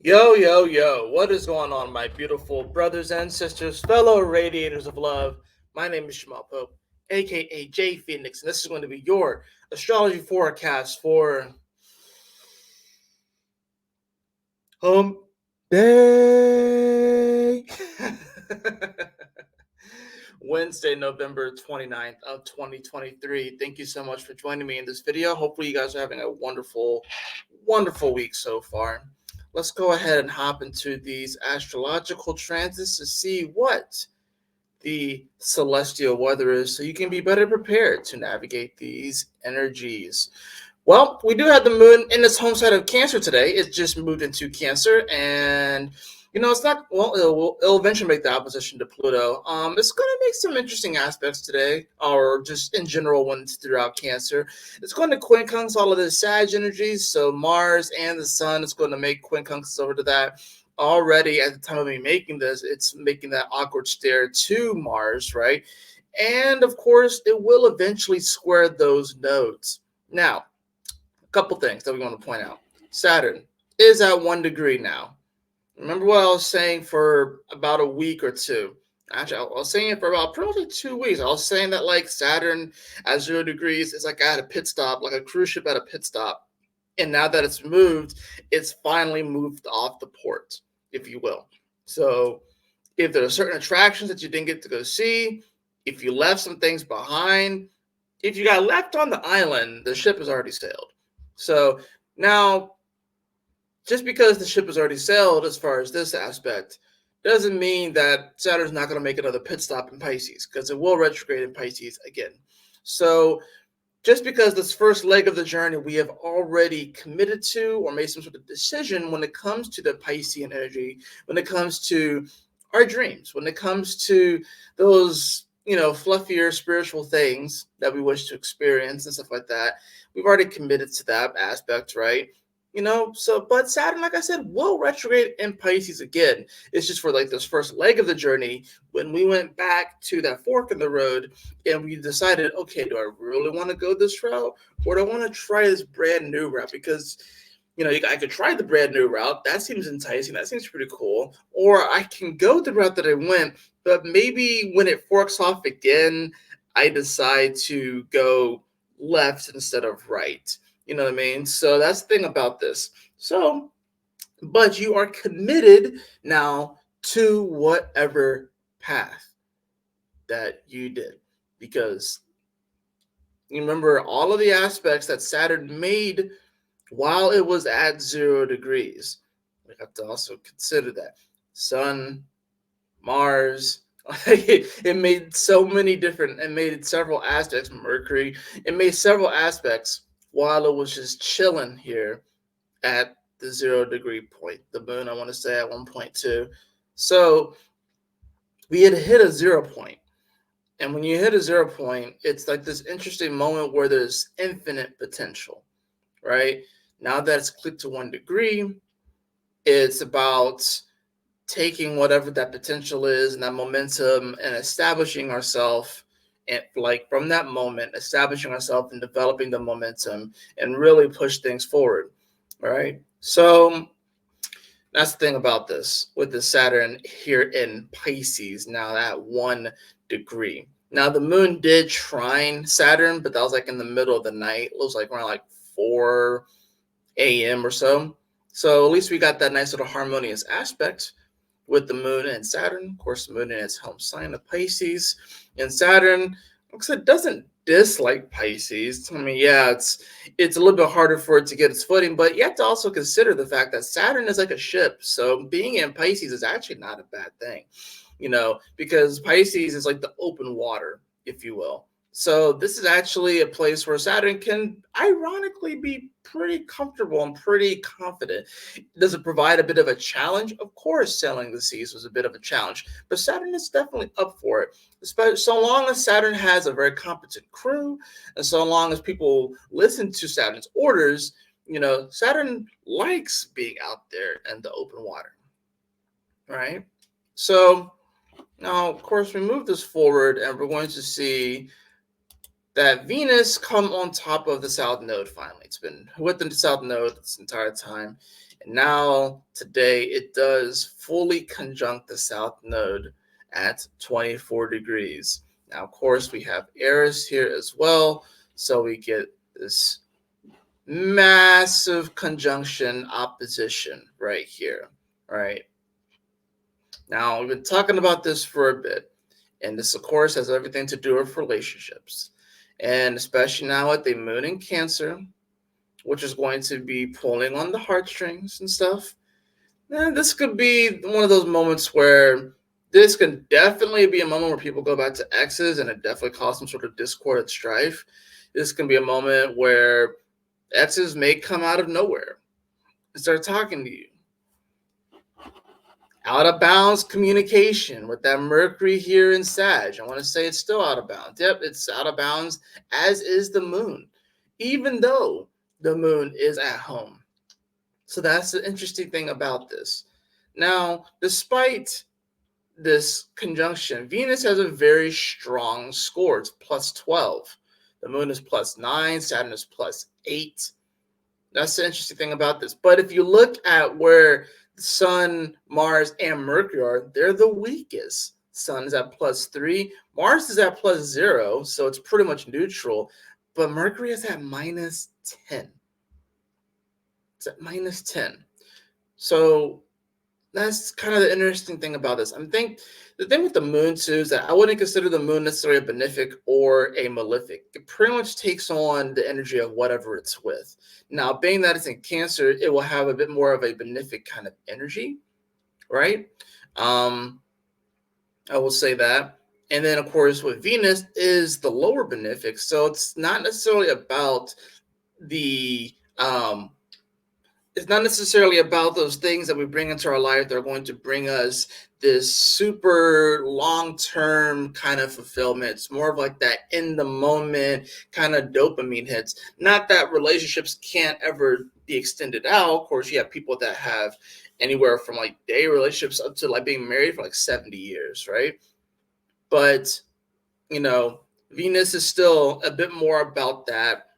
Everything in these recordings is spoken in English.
Yo, yo, yo, what is going on, my beautiful brothers and sisters, fellow radiators of love? My name is Shamal Pope, aka J Phoenix, and this is going to be your astrology forecast for Hump Day. Wednesday, November 29th of 2023. Thank you so much for joining me in this video. Hopefully you guys are having a wonderful week so far. Let's go ahead and hop into these astrological transits to see what the celestial weather is so you can be better prepared to navigate these energies. Well, we do have the moon in its home side of Cancer today. It just moved into Cancer, and it's not well. It'll eventually make the opposition to Pluto. It's going to make some interesting aspects today, or just in general when it's throughout Cancer. It's going to quincunx all of the Sag energies, so Mars and the Sun is going to make quincunxes over to that. Already at the time of me making this, it's making that awkward stare to Mars, right? And of course, it will eventually square those nodes. Now, couple things that we want to point out. Saturn is at 1 degree now. Remember what I was saying for about a week or two? Actually, I was saying it for about probably 2 weeks. I was saying that like Saturn at 0 degrees is like at a pit stop, like a cruise ship at a pit stop. And now that it's finally moved off the port, if you will. So if there are certain attractions that you didn't get to go see, if you left some things behind, if you got left on the island, the ship has already sailed. So now, just because the ship has already sailed as far as this aspect, doesn't mean that Saturn's not going to make another pit stop in Pisces, because it will retrograde in Pisces again. So just because this first leg of the journey we have already committed to or made some sort of decision when it comes to the Piscean energy, when it comes to our dreams, when it comes to those, fluffier spiritual things that we wish to experience and stuff like that, we've already committed to that aspect, right? But Saturn, like I said, will retrograde in Pisces again. It's just for like this first leg of the journey when we went back to that fork in the road and we decided, okay, do I really want to go this route or do I want to try this brand new route? Because I could try the brand new route. That seems enticing. That seems pretty cool. Or I can go the route that I went, but maybe when it forks off again, I decide to go left instead of right. You know what I mean? So that's the thing about this. So, but you are committed now to whatever path that you did because you remember all of the aspects that Saturn made while it was at 0 degrees. We have to also consider that Sun, Mars. It made it made several aspects. Mercury, it made several aspects while it was just chilling here at the 0 degree point. The moon, I want to say, at 1.2. So we had hit a 0 point. And when you hit a 0 point, it's like this interesting moment where there's infinite potential, right? Now that it's clicked to 1 degree, it's about taking whatever that potential is and that momentum and establishing ourselves and like from that moment, establishing ourselves and developing the momentum and really push things forward. Right. So that's the thing about this with the Saturn here in Pisces now at 1 degree. Now the moon did trine Saturn, but that was like in the middle of the night. It was like around like 4 a.m. or so. So at least we got that nice little harmonious aspect with the moon and Saturn. Of course, the moon in its home sign of Pisces. And Saturn, like I said, doesn't dislike Pisces. I mean, yeah, it's a little bit harder for it to get its footing, but you have to also consider the fact that Saturn is like a ship. So being in Pisces is actually not a bad thing, because Pisces is like the open water, if you will. So this is actually a place where Saturn can ironically be pretty comfortable and pretty confident. Does it provide a bit of a challenge? Of course, sailing the seas was a bit of a challenge, but Saturn is definitely up for it. So long as Saturn has a very competent crew, and so long as people listen to Saturn's orders, Saturn likes being out there in the open water, right? So now, of course, we move this forward, and we're going to see that Venus come on top of the South Node finally. It's been with the South Node this entire time. And now, today, it does fully conjunct the South Node at 24 degrees. Now, of course, we have Eris here as well. So we get this massive conjunction opposition right here, right? Now, we've been talking about this for a bit. And this, of course, has everything to do with relationships. And especially now with the moon in Cancer, which is going to be pulling on the heartstrings and stuff. And this could be one of those moments where this can definitely be a moment where people go back to exes and it definitely causes some sort of discord and strife. This can be a moment where exes may come out of nowhere and start talking to you. Out of bounds communication with that Mercury here in Sag. I want to say it's still out of bounds. Yep, it's out of bounds, as is the moon, even though the moon is at home. So that's the interesting thing about this. Now, despite this conjunction, Venus has a very strong score. It's plus 12. The moon is plus 9, Saturn is plus 8. That's the interesting thing about this. But if you look at where Sun, Mars, and Mercury are, they're the weakest. Sun is at plus 3. Mars is at plus 0, so it's pretty much neutral. But Mercury is at minus 10. It's at minus 10. So that's kind of the interesting thing about this. I think the thing with the moon, too, is that I wouldn't consider the moon necessarily a benefic or a malefic. It pretty much takes on the energy of whatever it's with. Now, being that it's in Cancer, it will have a bit more of a benefic kind of energy, right? I will say that. And then, of course, with Venus is the lower benefic. So it's not necessarily about the it's not necessarily about those things that we bring into our life that are going to bring us this super long-term kind of fulfillment. It's more of like that in the moment kind of dopamine hits. Not that relationships can't ever be extended out. Of course, you have people that have anywhere from like day relationships up to like being married for like 70 years, right? But, Venus is still a bit more about that,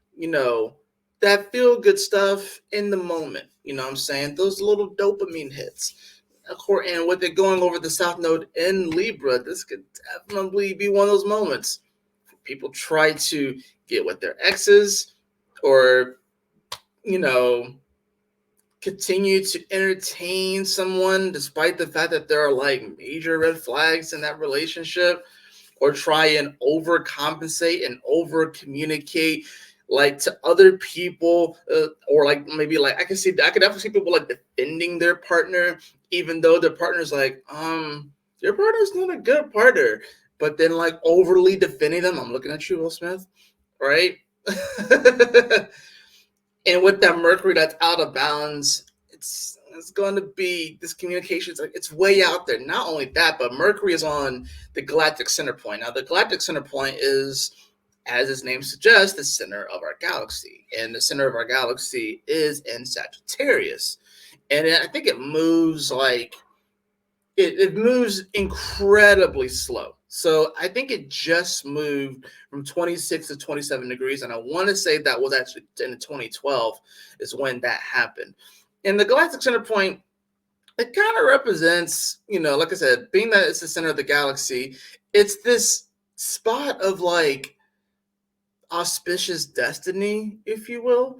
that feel good stuff in the moment. You know what I'm saying? Those little dopamine hits. And with it going over the South Node in Libra, this could definitely be one of those moments. People try to get with their exes or, continue to entertain someone despite the fact that there are like major red flags in that relationship, or try and overcompensate and over communicate like to other people, or like maybe like I could definitely see people like defending their partner, even though their partner's like, your partner's not a good partner, but then like overly defending them. I'm looking at you, Will Smith, right? And with that Mercury that's out of bounds, it's going to be this communication. It's like it's way out there. Not only that, but Mercury is on the galactic center point. Now, the galactic center point is, as its name suggests, the center of our galaxy, and the center of our galaxy is in Sagittarius. And I think it moves like it moves incredibly slow. So I think it just moved from 26 to 27 degrees. And I want to say that was actually in 2012 is when that happened. And the galactic center point, it kind of represents, like I said, being that it's the center of the galaxy, it's this spot of like auspicious destiny, if you will,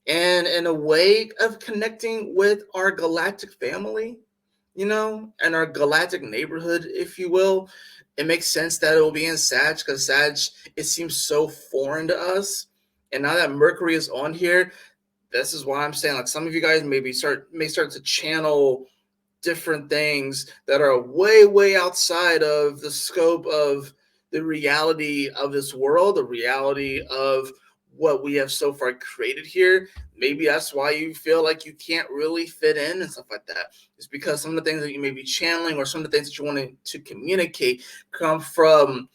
and in a way of connecting with our galactic family, and our galactic neighborhood, if you will. It makes sense that it will be in Sag, because Sag, it seems so foreign to us. And now that Mercury is on here, this is why I'm saying, like, some of you guys may start to channel different things that are way, way outside of the scope of the reality of this world, the reality of what we have so far created here. Maybe that's why you feel like you can't really fit in and stuff like that. It's because some of the things that you may be channeling or some of the things that you want to communicate come from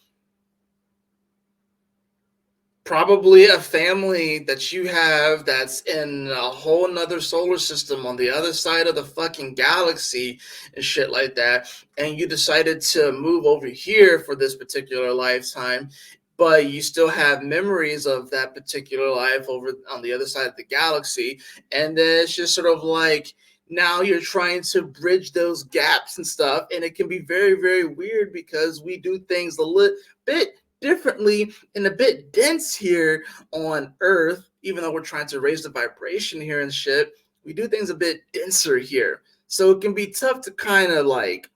probably a family that you have that's in a whole nother solar system on the other side of the fucking galaxy and shit like that. And you decided to move over here for this particular lifetime. but you still have memories of that particular life over on the other side of the galaxy. And then it's just sort of like now you're trying to bridge those gaps and stuff. And it can be very, very weird because we do things a little bit differently and a bit dense here on Earth, even though we're trying to raise the vibration here and shit. We do things a bit denser here. So it can be tough to kind of like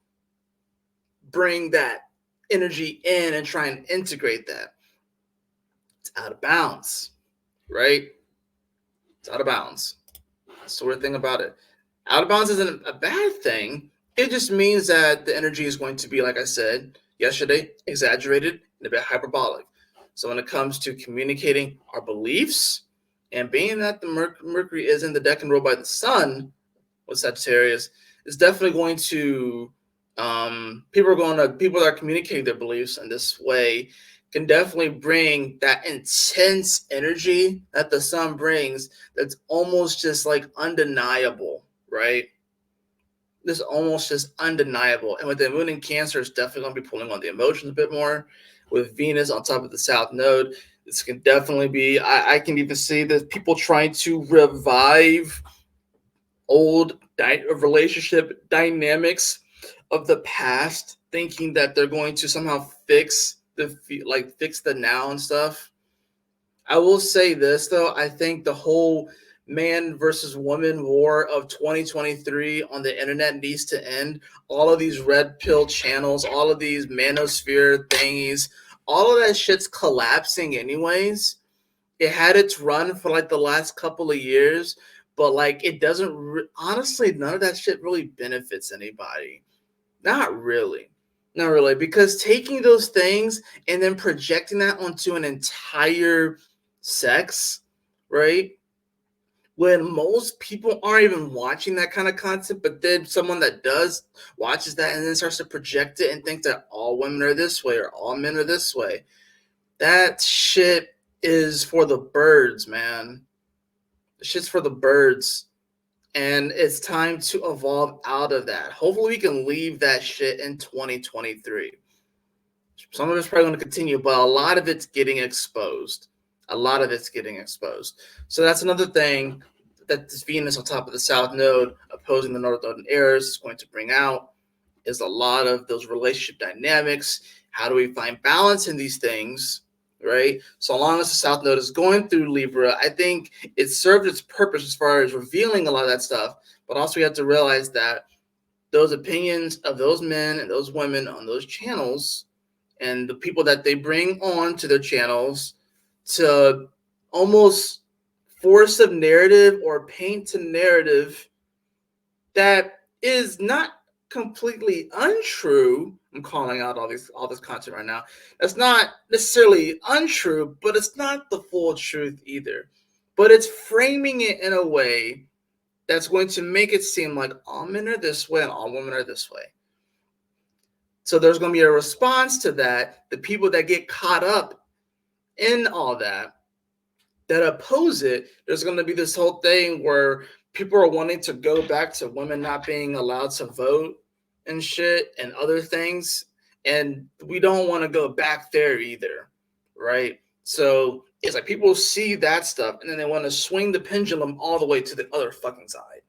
bring that energy in and try and integrate that. It's out of bounds, right? It's out of bounds. That's the weird thing about it. Out of bounds isn't a bad thing. It just means that the energy is going to be, like I said yesterday, exaggerated and a bit hyperbolic. So when it comes to communicating our beliefs, and being that the Mercury is in the decan ruled by the sun with Sagittarius, is definitely going to people that are communicating their beliefs in this way can definitely bring that intense energy that the sun brings that's almost just like undeniable, right? This almost just undeniable. And with the moon in Cancer, it's definitely going to be pulling on the emotions a bit more. With Venus on top of the South Node, this can definitely be, I can even see that people trying to revive old relationship dynamics of the past, thinking that they're going to somehow fix the now and stuff. I will say this though, I think the whole man versus woman war of 2023 on the internet needs to end. All of these red pill channels, all of these manosphere thingies, all of that shit's collapsing anyways. It had its run for like the last couple of years, but like it doesn't honestly, none of that shit really benefits anybody. Not really. Not really, because taking those things and then projecting that onto an entire sex, right? When most people aren't even watching that kind of content, but then someone that does watches that and then starts to project it and think that all women are this way or all men are this way. That shit is for the birds, man. The shit's for the birds. And it's time to evolve out of that. Hopefully we can leave that shit in 2023. Some of it's probably going to continue, but a lot of it's getting exposed. A lot of it's getting exposed. So that's another thing that this Venus on top of the South Node opposing the North Node in Aries is going to bring out is a lot of those relationship dynamics. How do we find balance in these things, right? So long as the South Node is going through Libra, I think it served its purpose as far as revealing a lot of that stuff. But also we have to realize that those opinions of those men and those women on those channels and the people that they bring on to their channels to almost force a narrative or paint a narrative that is not completely untrue. I'm calling out all this content right now. That's not necessarily untrue, but it's not the full truth either. But it's framing it in a way that's going to make it seem like all men are this way and all women are this way. So there's going to be a response to that. The people that get caught up in all that oppose it, there's going to be this whole thing where people are wanting to go back to women not being allowed to vote and shit and other things. And we don't want to go back there either, right? So it's like people see that stuff and then they want to swing the pendulum all the way to the other fucking side.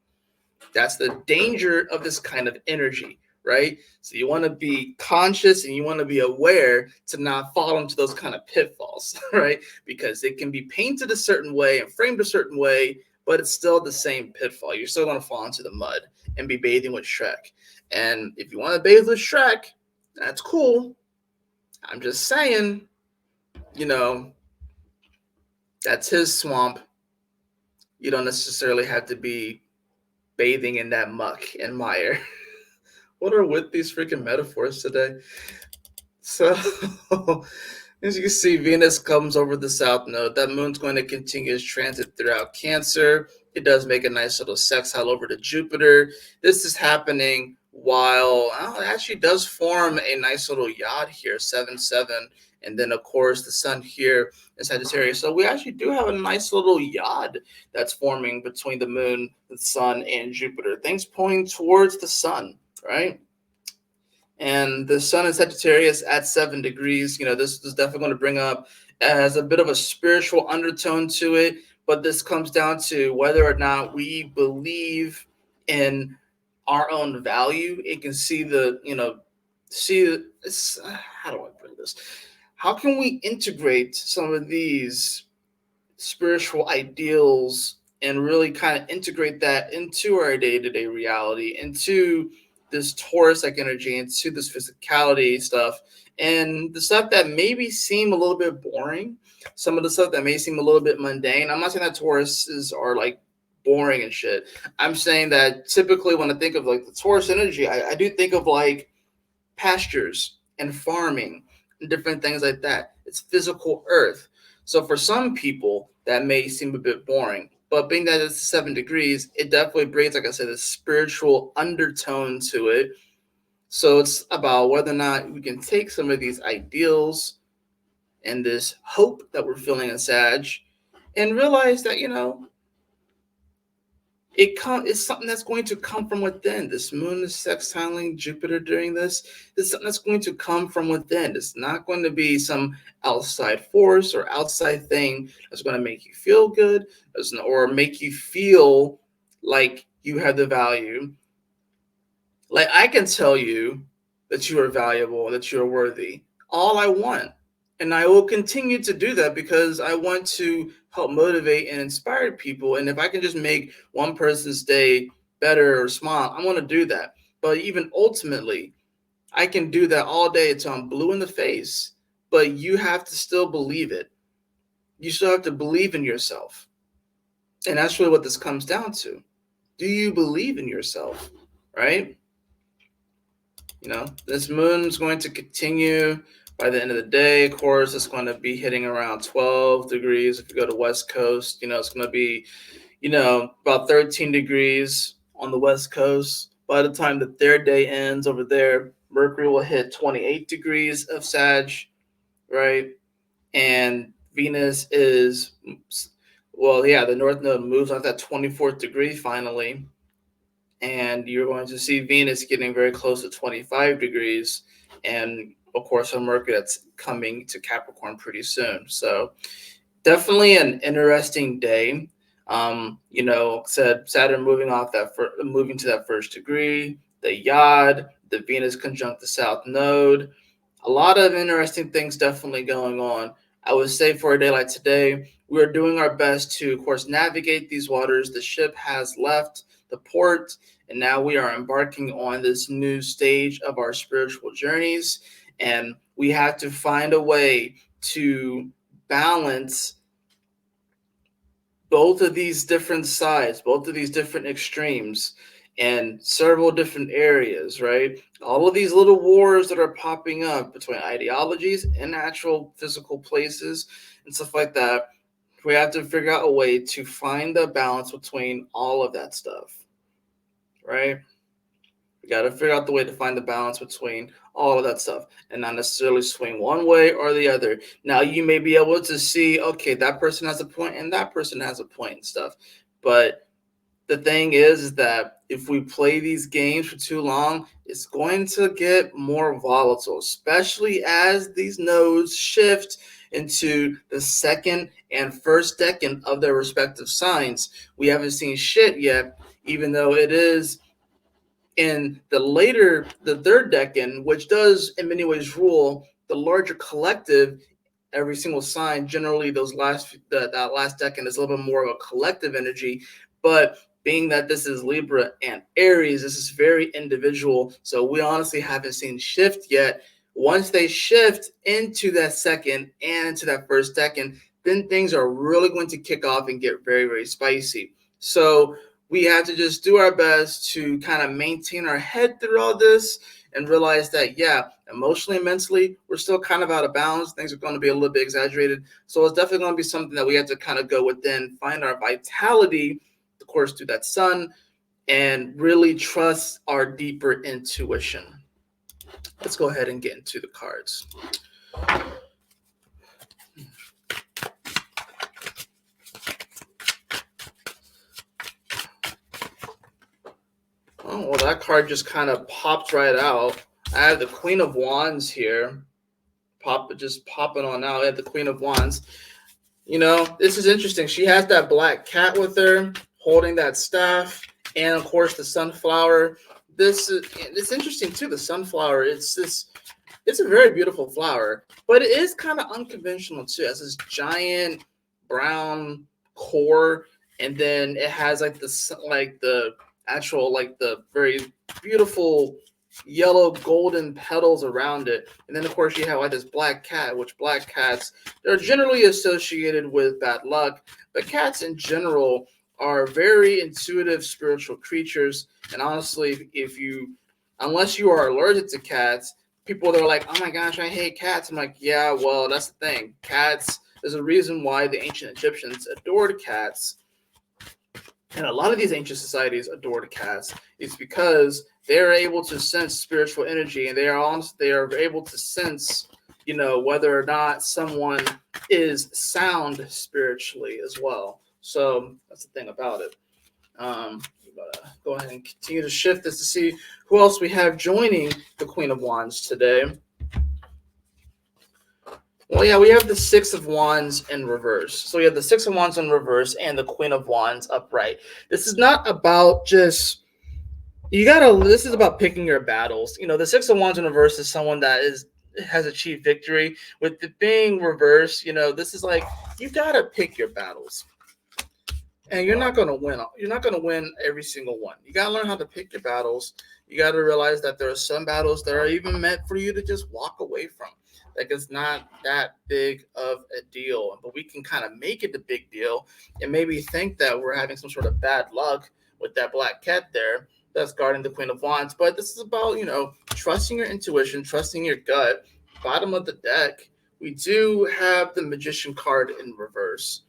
That's the danger of this kind of energy, right? So you want to be conscious and you want to be aware to not fall into those kind of pitfalls, right? Because it can be painted a certain way and framed a certain way, but it's still the same pitfall. You're still going to fall into the mud and be bathing with Shrek. And if you want to bathe with Shrek, that's cool. I'm just saying, that's his swamp. You don't necessarily have to be bathing in that muck and mire. What are with these freaking metaphors today? So, as you can see, Venus comes over the South Node. That moon's going to continue its transit throughout Cancer. It does make a nice little sextile over to Jupiter. This is happening while it actually does form a nice little yod here, 7-7. And then, of course, the sun here in Sagittarius. So we actually do have a nice little yod that's forming between the moon, the sun, and Jupiter. Things pointing towards the sun, right? And the sun in Sagittarius at 7 degrees. This is definitely going to bring up as a bit of a spiritual undertone to it. But this comes down to whether or not we believe in our own value. It can see how do I bring this? How can we integrate some of these spiritual ideals and really kind of integrate that into our day-to-day reality, into this Taurus-like energy, into this physicality stuff, and the stuff that maybe seem a little bit boring, some of the stuff that may seem a little bit mundane. I'm not saying that Tauruses are like boring and shit. I'm saying that typically when I think of like the Taurus energy, I do think of like pastures and farming and different things like that. It's physical earth. So for some people, that may seem a bit boring. But being that it's 7 degrees, it definitely brings, like I said, a spiritual undertone to it. So it's about whether or not we can take some of these ideals and this hope that we're feeling in Sag and realize that, it's something that's going to come from within. This moon is sextiling Jupiter during this. It's something that's going to come from within. It's not going to be some outside force or outside thing that's going to make you feel good or make you feel like you have the value. Like, I can tell you that you are valuable, that you are worthy, all I want. And I will continue to do that because I want to help motivate and inspire people. And if I can just make one person's day better or smile, I want to do that. But even ultimately, I can do that all day until I'm blue in the face. But you have to still believe it. You still have to believe in yourself. And that's really what this comes down to. Do you believe in yourself? Right? This moon's going to continue by the end of the day. Of course, it's going to be hitting around 12 degrees. If you go to West Coast, it's going to be, about 13 degrees on the West Coast. By the time the third day ends over there, Mercury will hit 28 degrees of Sag, right? And Venus is, the North Node moves on that 24th degree finally. And you're going to see Venus getting very close to 25 degrees. And of course, on Mercury, that's coming to Capricorn pretty soon. So definitely an interesting day. Said Saturn moving moving to that first degree, the Yod, the Venus conjunct the South Node. A lot of interesting things definitely going on. I would say for a day like today, we're doing our best to, of course, navigate these waters. The ship has left the port, and now we are embarking on this new stage of our spiritual journeys. And we have to find a way to balance both of these different sides, both of these different extremes, and several different areas, right? All of these little wars that are popping up between ideologies and actual physical places and stuff like that. We have to figure out a way to find the balance between all of that stuff, right? We got to figure out the way to find the balance between all of that stuff and not necessarily swing one way or the other. Now, you may be able to see, okay, that person has a point and that person has a point and stuff. But the thing is that if we play these games for too long, it's going to get more volatile, especially as these nodes shift into the second and first decan of their respective signs. We haven't seen shit yet, even though it is in the third decan, which does in many ways rule the larger collective. Every single sign, generally that last decan is a little bit more of a collective energy, but being that this is Libra and Aries, this is very individual. So we honestly haven't seen shift yet. Once they shift into that second and into that first decan, then things are really going to kick off and get very, very spicy. So we have to just do our best to kind of maintain our head through all this and realize that, emotionally and mentally, we're still kind of out of balance. Things are going to be a little bit exaggerated. So it's definitely going to be something that we have to kind of go within, find our vitality, of course, through that sun, and really trust our deeper intuition. Let's go ahead and get into the cards. Oh, well, that card just kind of popped right out. I have the Queen of Wands here. Just popping on out. I have the Queen of Wands. You know, this is interesting. She has that black cat with her, holding that staff, and of course the sunflower. It's interesting too. The sunflower. It's a very beautiful flower, but it is kind of unconventional too. It has this giant brown core, and then it has the actual the very beautiful yellow golden petals around it. And then of course you have like this black cat, which black cats, they're generally associated with bad luck, but cats in general are very intuitive spiritual creatures. And honestly, if you unless you are allergic to cats, people that are like, oh my gosh, I hate cats. I'm like, yeah, well, that's the thing. Cats, there's a reason why the ancient Egyptians adored cats. And a lot of these ancient societies adored cats. It's because they're able to sense spiritual energy, and they are able to sense, whether or not someone is sound spiritually as well. So that's the thing about it. We're gonna go ahead and continue to shift this to see who else we have joining the Queen of Wands today. Well, yeah, we have the Six of Wands in reverse. So we have the Six of Wands in reverse and the Queen of Wands upright. This is not about just this is about picking your battles. The Six of Wands in reverse is someone that has achieved victory. With it being reverse, this is like you gotta pick your battles. And you're not gonna win. You're not gonna win every single one. You gotta learn how to pick your battles. You gotta realize that there are some battles that are even meant for you to just walk away from. Like it's not that big of a deal, but we can kind of make it a big deal and maybe think that we're having some sort of bad luck with that black cat there that's guarding the Queen of Wands. But this is about, trusting your intuition, trusting your gut. Bottom of the deck, we do have the Magician card in reverse.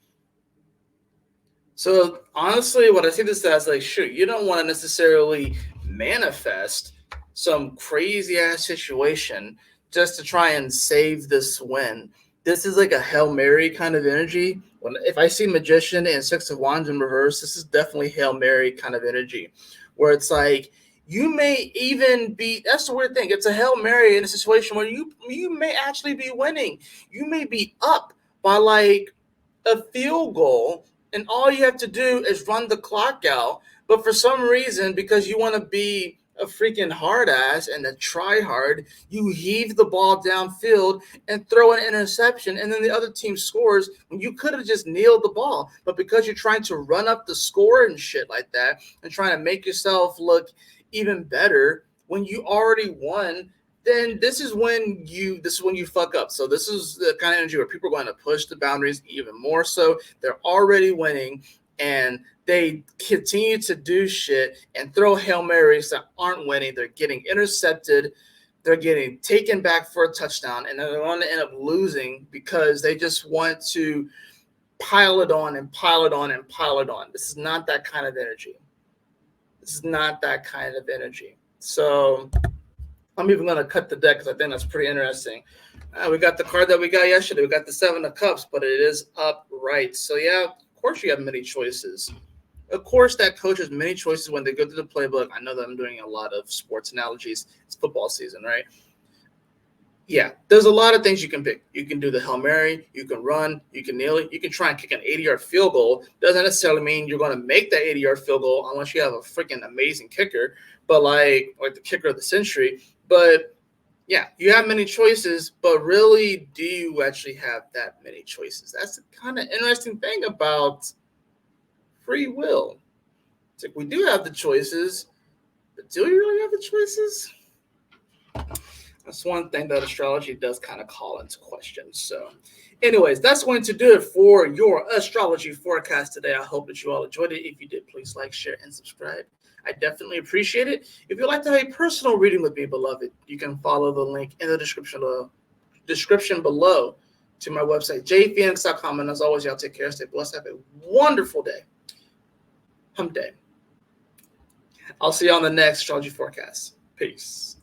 So honestly, what I see this as, like, shoot, you don't want to necessarily manifest some crazy ass situation just to try and save this win. This is like a Hail Mary kind of energy. If I see Magician and Six of Wands in reverse, this is definitely Hail Mary kind of energy, where it's like you may even be. That's the weird thing. It's a Hail Mary in a situation where you may actually be winning. You may be up by like a field goal, and all you have to do is run the clock out. But for some reason, because you want to be a freaking hard ass and a try hard, you heave the ball downfield and throw an interception, and then the other team scores when you could have just nailed the ball. But because you're trying to run up the score and shit like that and trying to make yourself look even better when you already won, then this is when you fuck up. So this is the kind of energy where people are going to push the boundaries even more so. They're already winning, and they continue to do shit and throw Hail Marys that aren't winning. They're getting intercepted. They're getting taken back for a touchdown, and they're going to end up losing because they just want to pile it on and pile it on and pile it on. This is not that kind of energy. This is not that kind of energy. So I'm even going to cut the deck because I think that's pretty interesting. We got the card that we got yesterday. We got the Seven of Cups, but it is upright. So, yeah, of course you have many choices. Of course, that coach has many choices when they go through the playbook. I know that I'm doing a lot of sports analogies. It's football season, right? Yeah, there's a lot of things you can pick. You can do the Hail Mary. You can run. You can nail it. You can try and kick an 80-yard field goal. Doesn't necessarily mean you're going to make that 80-yard field goal unless you have a freaking amazing kicker, but like the kicker of the century. But, yeah, you have many choices, but really, do you actually have that many choices? That's the kind of interesting thing about free will. It's like we do have the choices, but do we really have the choices? That's one thing that astrology does kind of call into question. So, anyways, that's going to do it for your astrology forecast today. I hope that you all enjoyed it. If you did, please like, share, and subscribe. I definitely appreciate it. If you'd like to have a personal reading with me, beloved, you can follow the link in the description below to my website, jphoenix.com. And as always, y'all take care, stay blessed, have a wonderful day. Hump day. I'll see you on the next astrology forecast. Peace.